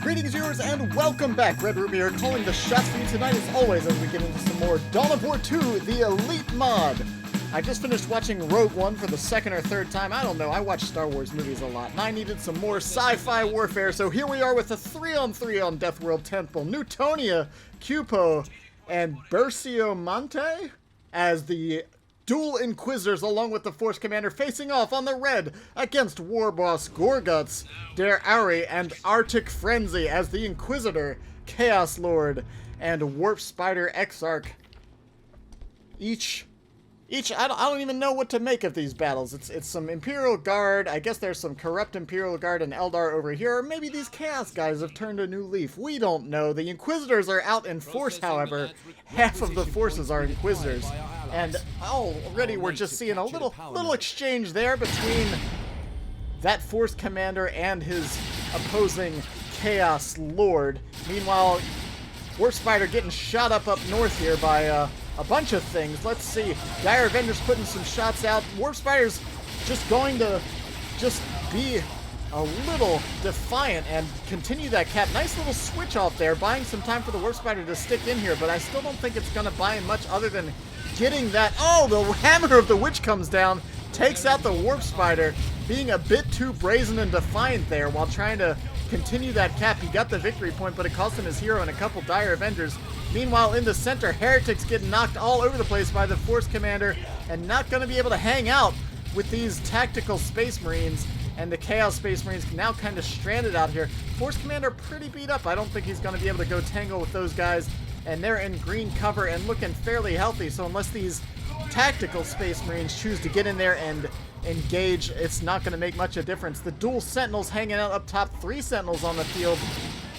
Greetings, viewers, and welcome back. RedRupee here, calling the shots for you tonight, as always, as we get into some more DoW2, the Elite mod. I just finished watching Rogue One for the second or third time. I don't know, I watch Star Wars movies a lot, and I needed some more sci-fi warfare, so here we are with a 3-on-3 on DeathWorld Temple. Newtonia, Cupo, and BerceauMante as the dual Inquisitors, along with the Force Commander, facing off on the red against War Boss Gorgutz, DerAri, and Arctic Frenzy as the Inquisitor, Chaos Lord, and Warp Spider Exarch. Each I don't even know what to make of these battles. It's some Imperial Guard. I guess there's some corrupt Imperial Guard and Eldar over here. Or maybe these Chaos guys have turned a new leaf. We don't know. The Inquisitors are out in force, however. Half of the forces are Inquisitors. And already we're just seeing a little exchange there between that Force Commander and his opposing Chaos Lord. Meanwhile, Warp Spider getting shot up north here by a bunch of things. Let's see. Dire Avenger's putting some shots out. Warp Spider's just going to be a little defiant and continue that cap. Nice little switch off there, buying some time for the Warp Spider to stick in here, but I still don't think it's going to buy him much other than getting that. Oh, the Hammer of the Witch comes down, takes out the Warp Spider, being a bit too brazen and defiant there while trying to continue that cap. He got the victory point, but it cost him his hero and a couple Dire Avengers. Meanwhile, in the center, Heretics getting knocked all over the place by the Force Commander and not going to be able to hang out with these tactical Space Marines, and the Chaos Space Marines now kind of stranded out here. Force Commander pretty beat up. I don't think he's going to be able to go tangle with those guys, and they're in green cover and looking fairly healthy, so unless these tactical Space Marines choose to get in there and engage, it's not going to make much of a difference. The dual Sentinels hanging out up top, 3 Sentinels on the field,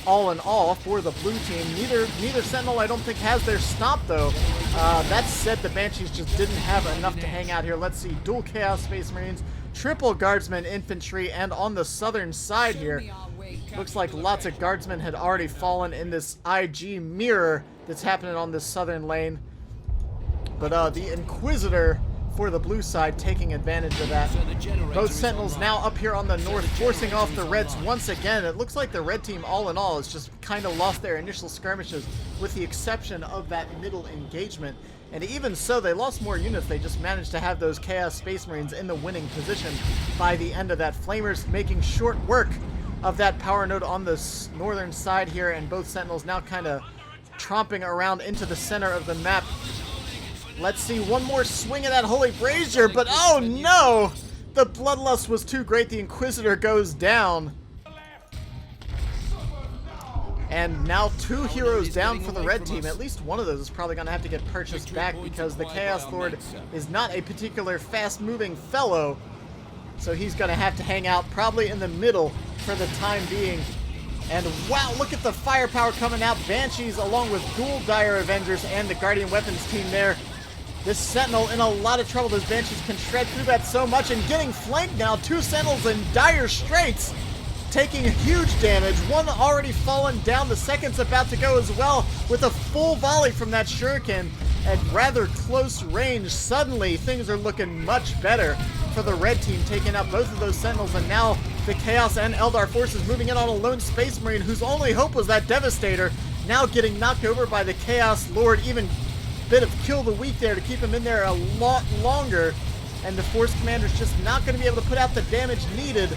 all in all, for the blue team. Neither Sentinel, I don't think, has their stomp, though. That said, the Banshees just didn't have enough to hang out here. Let's see, dual Chaos Space Marines, triple Guardsmen Infantry, and on the southern side here, looks like lots of Guardsmen had already fallen in this IG mirror that's happening on this southern lane. But the Inquisitor for the blue side taking advantage of that. Both Sentinels now up here on the north, forcing off the Reds once again. It looks like the red team, all in all, has just kind of lost their initial skirmishes, with the exception of that middle engagement. And even so, they lost more units. They just managed to have those Chaos Space Marines in the winning position by the end of that. Flamers making short work of that power node on the northern side here, and both Sentinels now kind of tromping around into the center of the map. Let's see, one more swing of that Holy Brazier, but oh no! The bloodlust was too great. The Inquisitor goes down. And now 2 heroes down for the red team. At least one of those is probably going to have to get purchased back, because the Chaos Lord is not a particular fast-moving fellow. So he's going to have to hang out probably in the middle for the time being. And wow, look at the firepower coming out. Banshees along with dual Dire Avengers and the Guardian Weapons team there. This Sentinel in a lot of trouble. Those Banshees can shred through that so much, and getting flanked now. 2 Sentinels in dire straits, taking huge damage. One already fallen down. The second's about to go as well, with a full volley from that Shuriken at rather close range. Suddenly, things are looking much better for the red team, taking out both of those Sentinels, and now the Chaos and Eldar forces moving in on a lone Space Marine whose only hope was that Devastator, now getting knocked over by the Chaos Lord. Even bit of kill the weak there to keep him in there a lot longer, and the Force Commander's just not going to be able to put out the damage needed.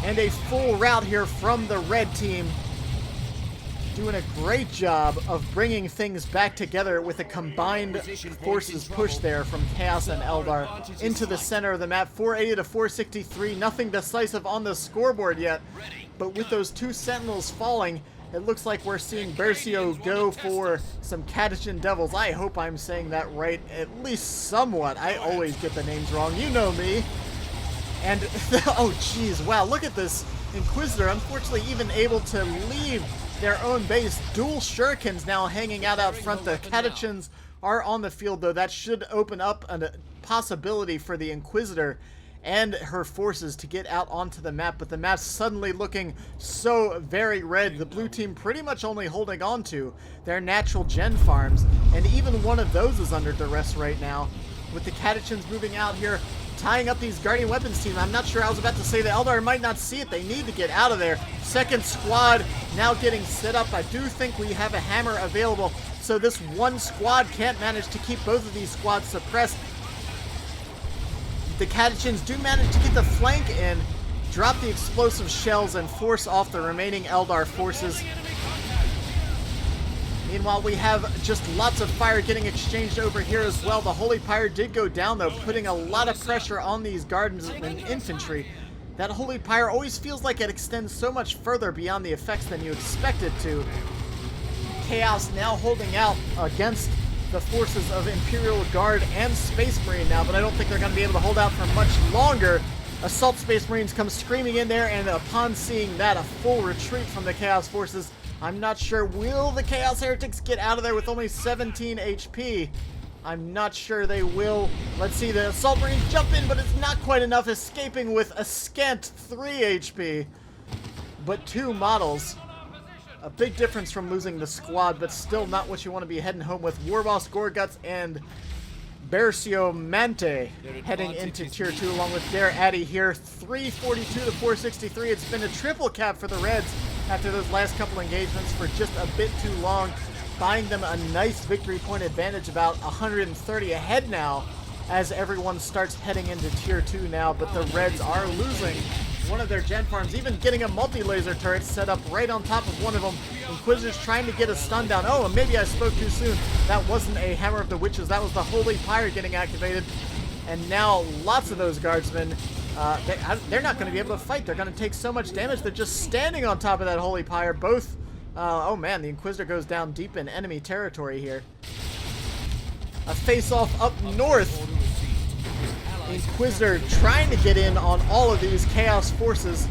And a full rout here from the red team, doing a great job of bringing things back together with a combined forces push there from Chaos and Eldar into the center of the map. 480 to 463, nothing decisive on the scoreboard yet, but with those 2 Sentinels falling, it looks like we're seeing Berceo go for some Catachan Devils. I hope I'm saying that right, at least somewhat. I always get the names wrong. You know me. And, oh geez, wow, look at this Inquisitor. Unfortunately, even able to leave their own base. Dual Shurikens now hanging out front. The Catachans are on the field, though. That should open up a possibility for the Inquisitor and her forces to get out onto the map, but the map's suddenly looking so very red. The blue team pretty much only holding on to their natural gen farms, and even one of those is under duress right now. with the Catechins moving out here, tying up these Guardian Weapons team. I'm not sure, I was about to say the Eldar might not see it. They need to get out of there. Second squad now getting set up. I do think we have a hammer available, so this one squad can't manage to keep both of these squads suppressed. The Catechins do manage to get the flank in, drop the explosive shells, and force off the remaining Eldar forces. Meanwhile, we have just lots of fire getting exchanged over here as well. The Holy Pyre did go down, though, putting a lot of pressure on these guards and infantry. That Holy Pyre always feels like it extends so much further beyond the effects than you expect it to. Chaos now holding out against the forces of Imperial Guard and Space Marine now, but I don't think they're going to be able to hold out for much longer. Assault Space Marines come screaming in there, and upon seeing that, a full retreat from the Chaos forces. I'm not sure, will the Chaos Heretics get out of there with only 17 HP? I'm not sure they will. Let's see, the Assault Marines jump in, but it's not quite enough, escaping with a scant 3 HP. But 2 models. A big difference from losing the squad, but still not what you want to be heading home with. Warboss, Gorgutz, and BerceauMante heading into Tier 2 along with DerAri here. 342 to 463. It's been a triple cap for the Reds after those last couple engagements for just a bit too long, buying them a nice victory point advantage, about 130 ahead now as everyone starts heading into Tier 2 now, but the Reds are losing one of their gen farms, even getting a multi-laser turret set up right on top of one of them. Inquisitors trying to get a stun down. Oh, and maybe I spoke too soon. That wasn't a Hammer of the Witches. That was the Holy Pyre getting activated. And now lots of those guardsmen, they're not going to be able to fight. They're going to take so much damage. They're just standing on top of that Holy Pyre. Both, oh man, the Inquisitor goes down deep in enemy territory here. A face-off up north. Inquisitor trying to get in on all of these Chaos forces.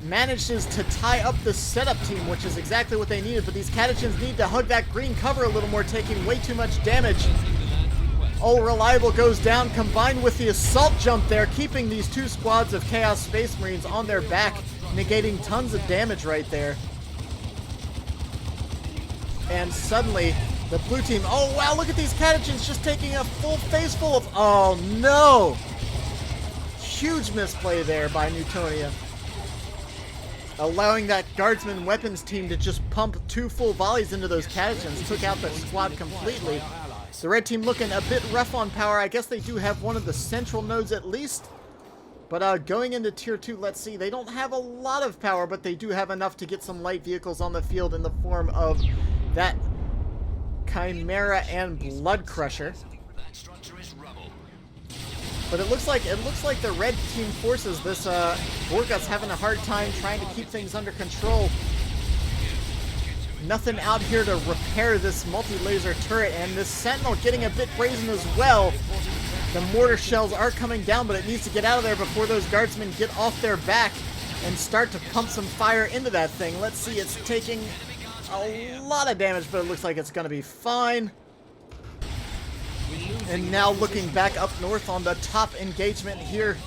Manages to tie up the setup team, which is exactly what they needed, but these Catechins need to hug that green cover a little more, taking way too much damage. Oh, Reliable goes down, combined with the assault jump there, keeping these 2 squads of Chaos Space Marines on their back, negating tons of damage right there. And suddenly, the blue team, oh wow, look at these Catechins just taking a full face full of, oh no! Huge misplay there by Newtonia. Allowing that Guardsman weapons team to just pump 2 full volleys into those Catechins, took out the squad completely. The red team looking a bit rough on power. I guess they do have one of the central nodes at least. But going into Tier 2, let's see, they don't have a lot of power, but they do have enough to get some light vehicles on the field in the form of that Chimera and Blood Crusher. But it looks like the red team forces, this Gorgutz having a hard time trying to keep things under control. Nothing out here to repair this multi-laser turret, and this Sentinel getting a bit brazen as well. The mortar shells are coming down, but it needs to get out of there before those guardsmen get off their back and start to pump some fire into that thing. Let's see, it's taking a lot of damage, but it looks like it's going to be fine. And now looking back up north on the top engagement here,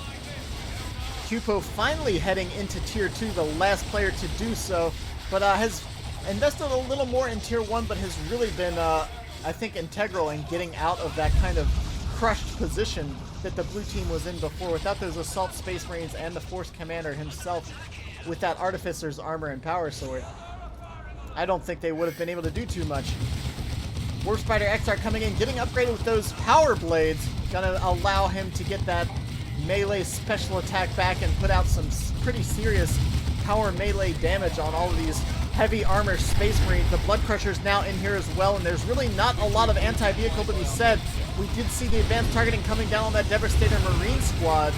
Cupo finally heading into Tier 2, the last player to do so, but has invested a little more in Tier 1, but has really been, I think, integral in getting out of that kind of crushed position that the blue team was in before, without those Assault Space Marines and the Force Commander himself with that Artificer's armor and power sword. I don't think they would have been able to do too much. Warspider XR coming in, getting upgraded with those power blades, gonna allow him to get that melee special attack back and put out some pretty serious power melee damage on all of these heavy armor Space Marines. The Blood Crusher's now in here as well, and there's really not a lot of anti-vehicle to be said. We did see the advanced targeting coming down on that Devastator Marine squad,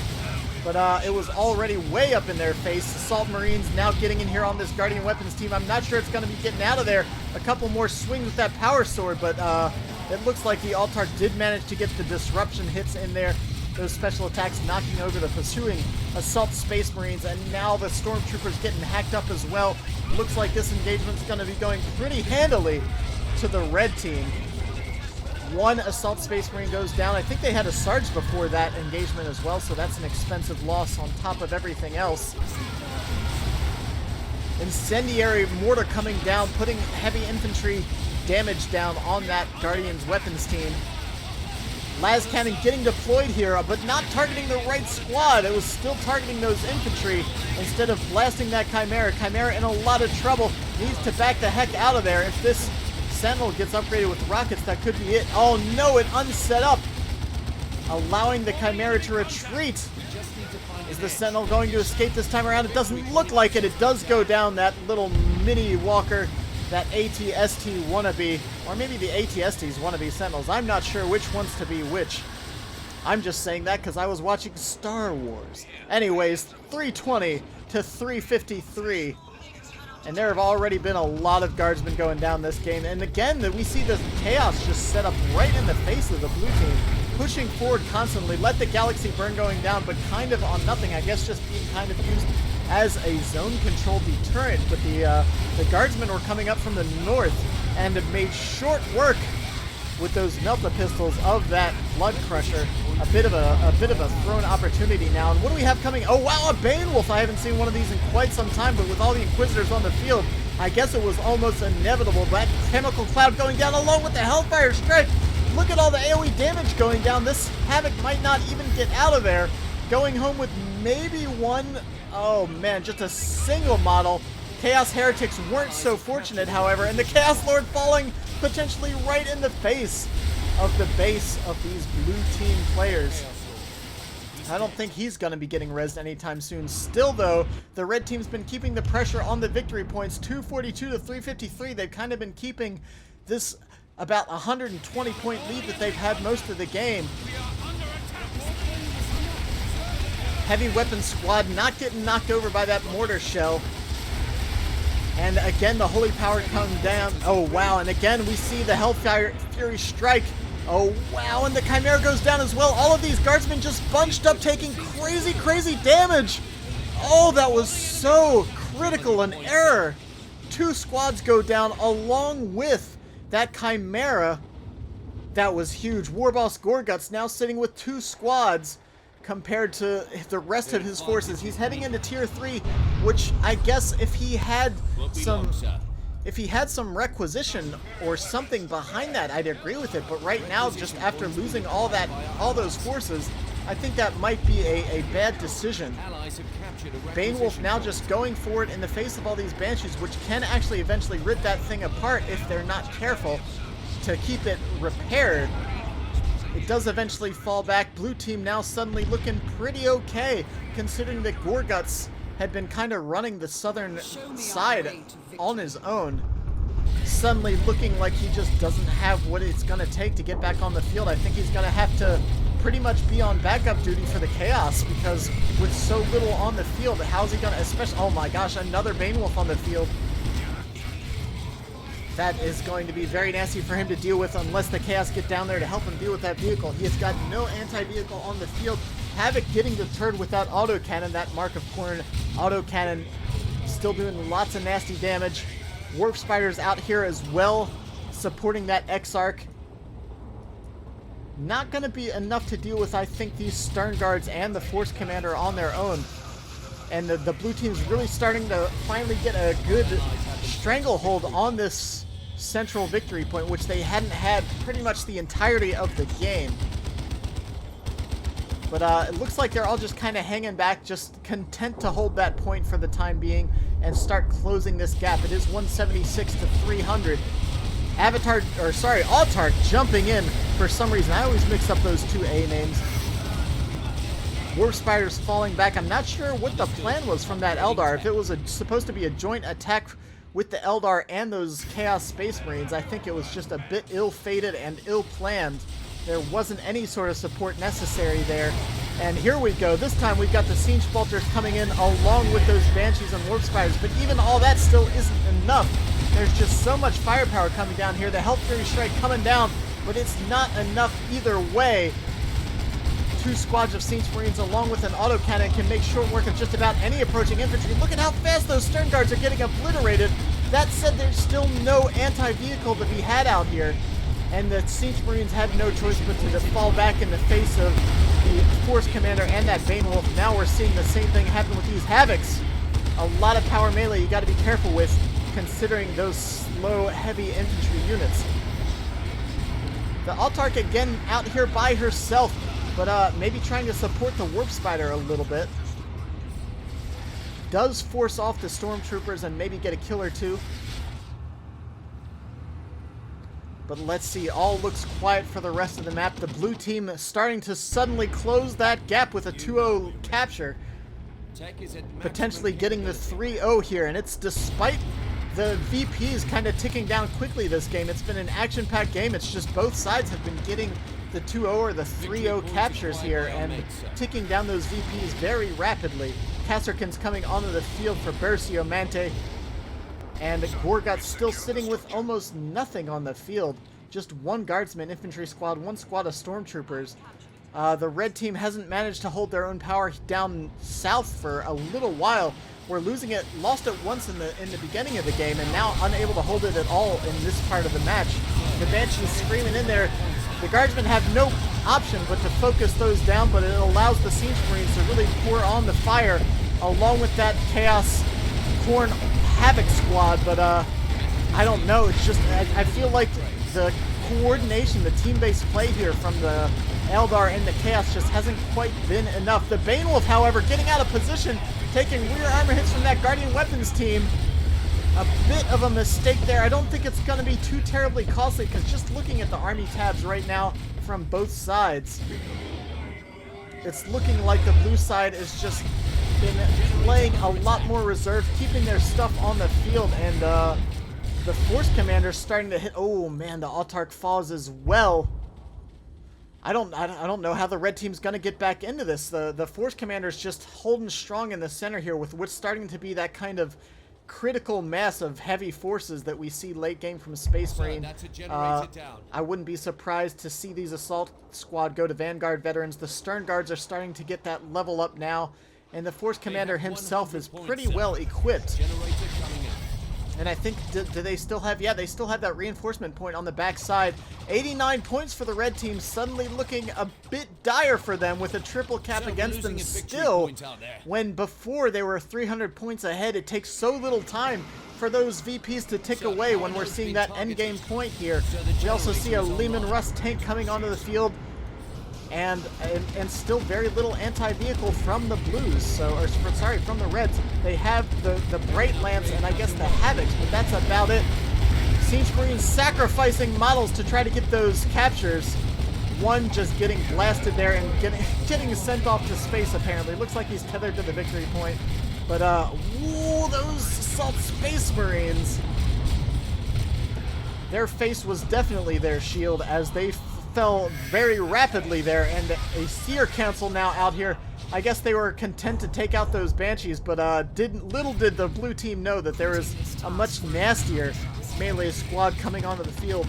but it was already way up in their face. Assault Marines now getting in here on this Guardian Weapons team. I'm not sure it's going to be getting out of there. A couple more swings with that power sword, but it looks like the Altar did manage to get the disruption hits in there. Those special attacks knocking over the pursuing Assault Space Marines, and now the Stormtroopers getting hacked up as well. Looks like this engagement's going to be going pretty handily to the red team. One Assault Space Marine goes down. I think they had a Sarge before that engagement as well, so that's an expensive loss on top of everything else. Incendiary Mortar coming down, putting heavy infantry damage down on that Guardian's weapons team. Las Cannon getting deployed here, but not targeting the right squad. It was still targeting those infantry instead of blasting that Chimera. Chimera in a lot of trouble. Needs to back the heck out of there. If this Sentinel gets upgraded with rockets, that could be it. Oh no, it unset up, allowing the Chimera to retreat. Is the Sentinel going to escape this time around? It doesn't look like it. It does go down, that little mini walker, that ATST wannabe, or maybe the ATSTs wannabe Sentinels. I'm not sure which ones to be which. I'm just saying that because I was watching Star Wars. Anyways, 320 to 353. And there have already been a lot of guardsmen going down this game. And again, we see the chaos just set up right in the face of the blue team. Pushing forward constantly, let the Galaxy burn going down, but kind of on nothing. I guess just being kind of used as a zone control deterrent. But the guardsmen were coming up from the north and have made short work with those Melta pistols of that Blood Crusher. A bit of a thrown opportunity now. And what do we have coming? Oh wow, a Bane Wolf! I haven't seen one of these in quite some time, but with all the Inquisitors on the field, I guess it was almost inevitable. That chemical cloud going down along with the Hellfire Strike. Look at all the AoE damage going down. This Havoc might not even get out of there. Going home with maybe one, oh man, just a single model. Chaos Heretics weren't so fortunate, however, and the Chaos Lord falling potentially right in the face of the base of these blue team players. I don't think he's going to be getting rezzed anytime soon. Still, though, the red team's been keeping the pressure on the victory points. 242 to 353. They've kind of been keeping this about 120-point lead that they've had most of the game. Heavy weapon squad not getting knocked over by that mortar shell. And again, the Holy Power comes down. Oh, wow. And again, we see the Hellfire Fury strike. Oh, wow. And the Chimera goes down as well. All of these guardsmen just bunched up, taking crazy, crazy damage. Oh, that was so critical an error. 2 squads go down along with that Chimera. That was huge. Warboss Gorgutz now sitting with 2 squads compared to the rest of his forces. He's heading into tier 3, which I guess if he had some requisition or something behind that, I'd agree with it. But right now, just after losing all those forces, I think that might be a bad decision. Bane Wolf now just going forward in the face of all these Banshees, which can actually eventually rip that thing apart if they're not careful to keep it repaired. It does eventually fall back. Blue team now suddenly looking pretty okay, considering that Gorgutz had been kind of running the southern side on his own. Suddenly looking like he just doesn't have what it's going to take to get back on the field. I think he's going to have to pretty much be on backup duty for the Chaos, because with so little on the field, how's he going to, especially, oh my gosh, another Bane Wolf on the field. That is going to be very nasty for him to deal with unless the Chaos get down there to help him deal with that vehicle. He has got no anti-vehicle on the field. Havoc getting deterred with that autocannon, that Mark of Corn autocannon, still doing lots of nasty damage. Warp Spiders out here as well, supporting that Exarch. Not going to be enough to deal with, I think, these Stern Guards and the Force Commander on their own. And the blue team's really starting to finally get a good stranglehold on this central victory point, which they hadn't had pretty much the entirety of the game. But it looks like they're all just kind of hanging back, just content to hold that point for the time being and start closing this gap. It is 176 to 300. Autarch jumping in for some reason. I always mix up those 2 A names. Warp Spiders falling back. I'm not sure what the plan was from that Eldar. If it was supposed to be a joint attack with the Eldar and those Chaos Space Marines, I think it was just a bit ill-fated and ill-planned. There wasn't any sort of support necessary there. And here we go. This time we've got the Siege Bolters coming in along with those Banshees and Warp Spiders. But even all that still isn't enough. There's just so much firepower coming down here. The Hell Fury Strike coming down, but it's not enough either way. 2 squads of Siege Marines along with an autocannon can make short work of just about any approaching infantry. Look at how fast those Stern Guards are getting obliterated. That said, there's still no anti-vehicle to be had out here. And the Siege Marines had no choice but to fall back in the face of the Force Commander and that Bane Wolf. Now we're seeing the same thing happen with these Havocs. A lot of power melee you got to be careful with, considering those slow, heavy infantry units. The Autarch again out here by herself, but maybe trying to support the Warp Spider a little bit. Does force off the Stormtroopers and maybe get a kill or two. But let's see, all looks quiet for the rest of the map. The blue team starting to suddenly close that gap with a 2-0 capture. Potentially getting the 3-0 here, and it's despite the VPs kind of ticking down quickly this game. It's been an action-packed game. It's just both sides have been getting the 2-0 or the 3-0 captures here and ticking down those VPs very rapidly. Kasserkin's coming onto the field for BerceauMante, and Gorgutz still sitting with almost nothing on the field. Just one guardsman infantry squad, one squad of stormtroopers. The red team hasn't managed to hold their own power down south for a little while. We're losing it, lost it once in the beginning of the game, and now unable to hold it at all in this part of the match. The Banshee's screaming in there. The Guardsmen have no option but to focus those down, but it allows the Siege Marines to really pour on the fire along with that Chaos Corn Havoc squad. But I don't know, it's just, I feel like the coordination, the team-based play here from the Eldar and the Chaos just hasn't quite been enough. The Banewolf, however, getting out of position, taking rear armor hits from that Guardian Weapons team. A bit of a mistake there. I don't think it's going to be too terribly costly, because just looking at the army tabs right now from both sides, it's looking like the blue side is just been playing a lot more reserved, keeping their stuff on the field, and the Force Commander's starting to hit. Oh man, the Autarch falls as well. I don't know how the red team's going to get back into this. The Force Commander's just holding strong in the center here with what's starting to be that kind of critical mass of heavy forces that we see late game from Space Marine. I wouldn't be surprised to see these assault squad go to Vanguard veterans. The Stern Guards are starting to get that level up now, and the Force Commander himself is pretty well equipped. And I think, do they still have, yeah, they still have that reinforcement point on the backside. 89 points for the red team, suddenly looking a bit dire for them with a triple cap against them still, when before they were 300 points ahead. It takes so little time for those VPs to tick away when we're seeing that endgame point here. We also see a Lehman Russ tank coming onto the field, and still very little anti-vehicle from the blues, from the reds. They have the Bright Lance and I guess the Havocs, but that's about it. Siege Marines sacrificing models to try to get those captures. One just getting blasted there and getting sent off to space apparently. Looks like he's tethered to the victory point. But whoa, those assault Space Marines. Their face was definitely their shield as they fell very rapidly there, and a Seer Council now out here. I guess they were content to take out those Banshees, but little did the blue team know that there is a much nastier melee squad coming onto the field.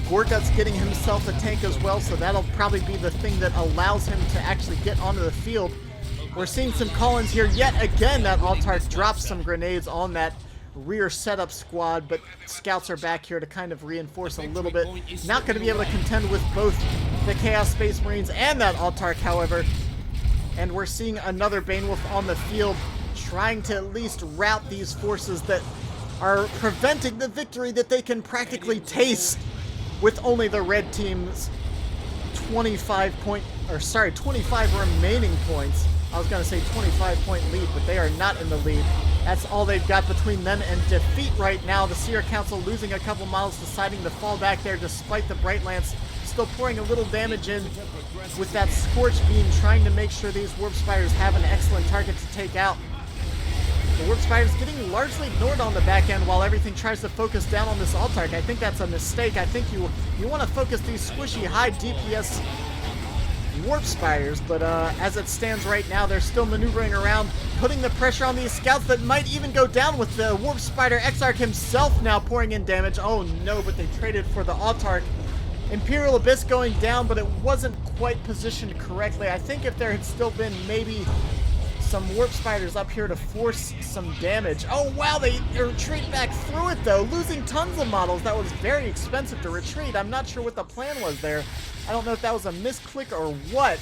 Gorgutz getting himself a tank as well, so that'll probably be the thing that allows him to actually get onto the field. We're seeing some call-ins here yet again. That Autarch drops some grenades on that rear setup squad, but scouts are back here to kind of reinforce a little bit. Not going to be able to contend with both the Chaos Space Marines and that Autarch, however. And we're seeing another Banewolf on the field, trying to at least rout these forces that are preventing the victory that they can practically taste with only the red team's 25 remaining points. I was going to say 25-point lead, but they are not in the lead. That's all they've got between them and defeat right now. The Seer Council losing a couple models, deciding to fall back there despite the Bright Lance still pouring a little damage in with that Scorch Beam, trying to make sure these Warp Spiders have an excellent target to take out. The Warp Spiders getting largely ignored on the back end while everything tries to focus down on this Autarch. I think that's a mistake. I think you want to focus these squishy high DPS Warp Spiders, but as it stands right now, they're still maneuvering around, putting the pressure on these scouts that might even go down, with the Warp Spider Exarch himself now pouring in damage. Oh no, but they traded for the Autarch. Imperial Abyss going down, but it wasn't quite positioned correctly. I think if there had still been maybe some Warp Spiders up here to force some damage. Oh wow, they retreat back through it though, losing tons of models. That was very expensive to retreat. I'm not sure what the plan was there. I don't know if that was a misclick or what.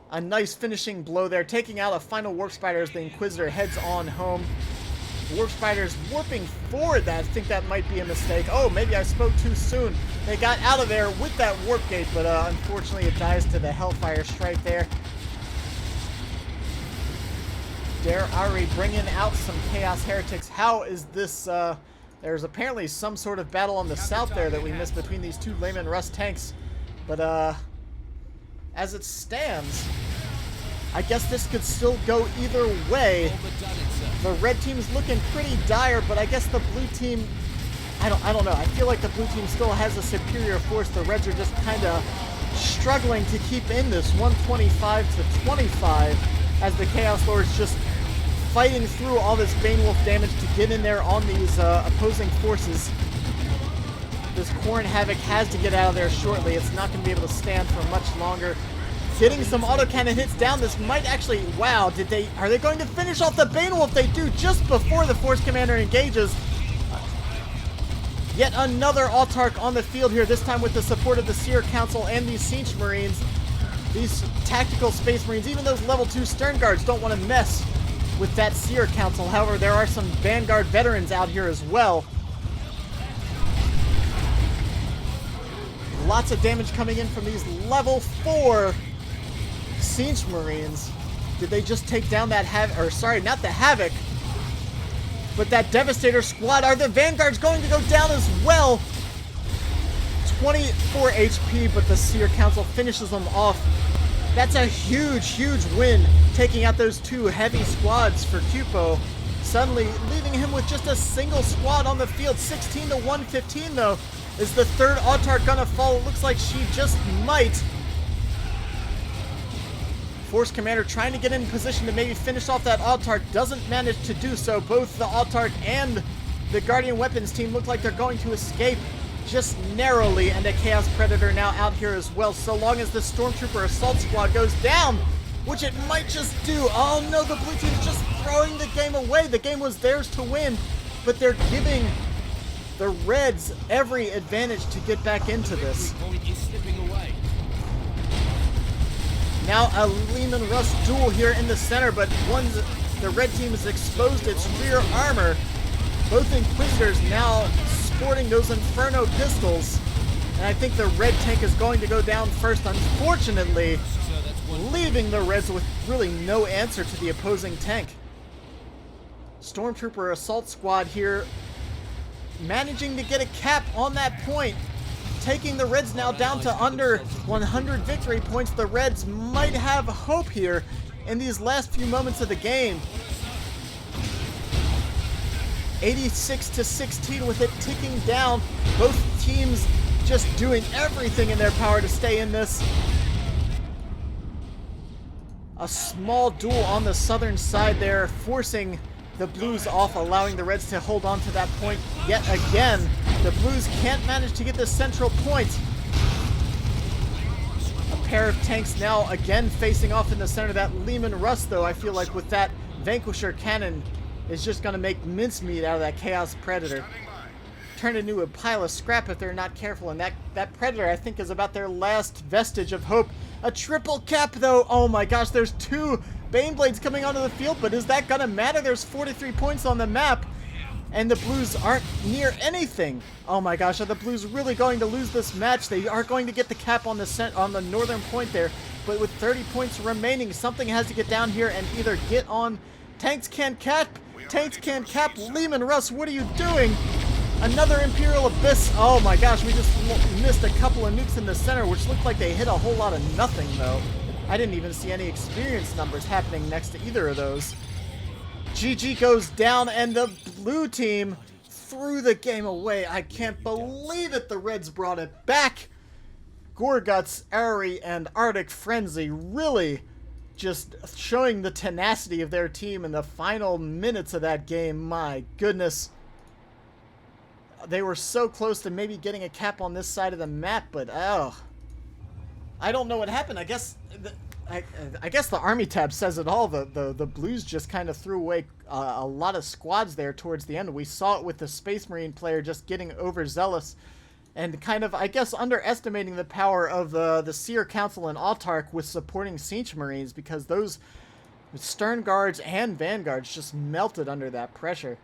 A nice finishing blow there, taking out a final Warp Spider as the Inquisitor heads on home. Warp Spiders warping forward. I think that might be a mistake. Oh, maybe I spoke too soon. They got out of there with that warp gate, but unfortunately it dies to the Hellfire Strike there. DerAri bringing out some Chaos Heretics. How is this? There's apparently some sort of battle on the south there that we missed between these two Lehman Russ tanks. But as it stands, I guess this could still go either way. The red team's looking pretty dire, but I guess the blue team, I don't know. I feel like the blue team still has a superior force. The reds are just kind of struggling to keep in this 125 to 25 as the Chaos Lords just fighting through all this Bane Wolf damage to get in there on these opposing forces. This Corn Havoc has to get out of there shortly. It's not going to be able to stand for much longer. Getting some autocannon hits down. This might actually... Wow, are they going to finish off the Bane Wolf? They do just before the Force Commander engages. Yet another Autarch on the field here, this time with the support of the Seer Council and these Siege Marines. These tactical Space Marines, even those level 2 Stern Guards, don't want to mess with that Seer Council. However, there are some Vanguard veterans out here as well. Lots of damage coming in from these level 4 Siege Marines. Did they just take down that or sorry, not the Havoc, but that Devastator squad? Are the Vanguards going to go down as well? 24 HP, but the Seer Council finishes them off. That's a huge, huge win, taking out those two heavy squads for Cupo, suddenly leaving him with just a single squad on the field. 16 to 115, though. Is the third Autarch gonna fall? It looks like she just might. Force Commander trying to get in position to maybe finish off that Autarch, doesn't manage to do so. Both the Autarch and the Guardian Weapons team look like they're going to escape just narrowly, and a Chaos Predator now out here as well, so long as the Stormtrooper Assault Squad goes down, which it might just do. Oh no, the blue team's just throwing the game away. The game was theirs to win, but they're giving the Reds every advantage to get back into this. Now a Lehman Russ duel here in the center, but the red team has exposed its rear armor. Both Inquisitors now sporting those Inferno pistols, and I think the red tank is going to go down first, unfortunately, leaving the Reds with really no answer to the opposing tank. Stormtrooper Assault Squad here managing to get a cap on that point, taking the Reds now down to under 100 victory points. The Reds might have hope here in these last few moments of the game. 86 to 16 with it ticking down. Both teams just doing everything in their power to stay in this. A small duel on the southern side there, forcing the Blues off, allowing the Reds to hold on to that point yet again. The Blues can't manage to get the central point. A pair of tanks now again facing off in the center. That Lehman Russ, though, I feel like with that Vanquisher cannon is just going to make mincemeat out of that Chaos Predator. Turn into a pile of scrap if they're not careful, and that Predator, I think, is about their last vestige of hope. A triple cap, though. Oh my gosh, there's two Baneblades coming onto the field, but is that going to matter? There's 43 points on the map, and the Blues aren't near anything. Oh my gosh, are the Blues really going to lose this match? They are going to get the cap on the northern point there, but with 30 points remaining, something has to get down here and either get on. Tanks can't cap. Tanks can't cap. Lehman Russ, what are you doing? Another Imperial Abyss. Oh my gosh, we just missed a couple of nukes in the center, which looked like they hit a whole lot of nothing, though. I didn't even see any experience numbers happening next to either of those. GG goes down, and the blue team threw the game away. I can't believe it. The Reds brought it back. Gorgutz, Ari, and Arctic Frenzy really just showing the tenacity of their team in the final minutes of that game. My goodness. They were so close to maybe getting a cap on this side of the map, but oh, I don't know what happened. I guess the Army tab says it all. The Blues just kind of threw away a lot of squads there towards the end. We saw it with the Space Marine player just getting overzealous and kind of, I guess, underestimating the power of the Seer Council and Autarch with supporting Siege Marines, because those Stern Guards and Vanguards just melted under that pressure.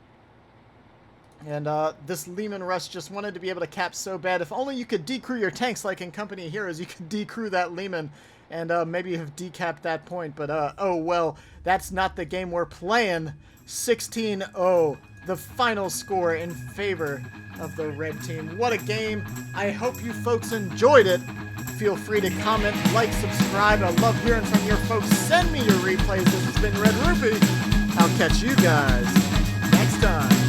And this Lehman Rush just wanted to be able to cap so bad. If only you could decrew your tanks like in Company of Heroes, you could decrew that Lehman and maybe have decapped that point. But oh well, that's not the game we're playing. 16-0, the final score in favor of the red team. What a game. I hope you folks enjoyed it. Feel free to comment, like, subscribe. I love hearing from your folks. Send me your replays. This has been RedRupee. I'll catch you guys next time.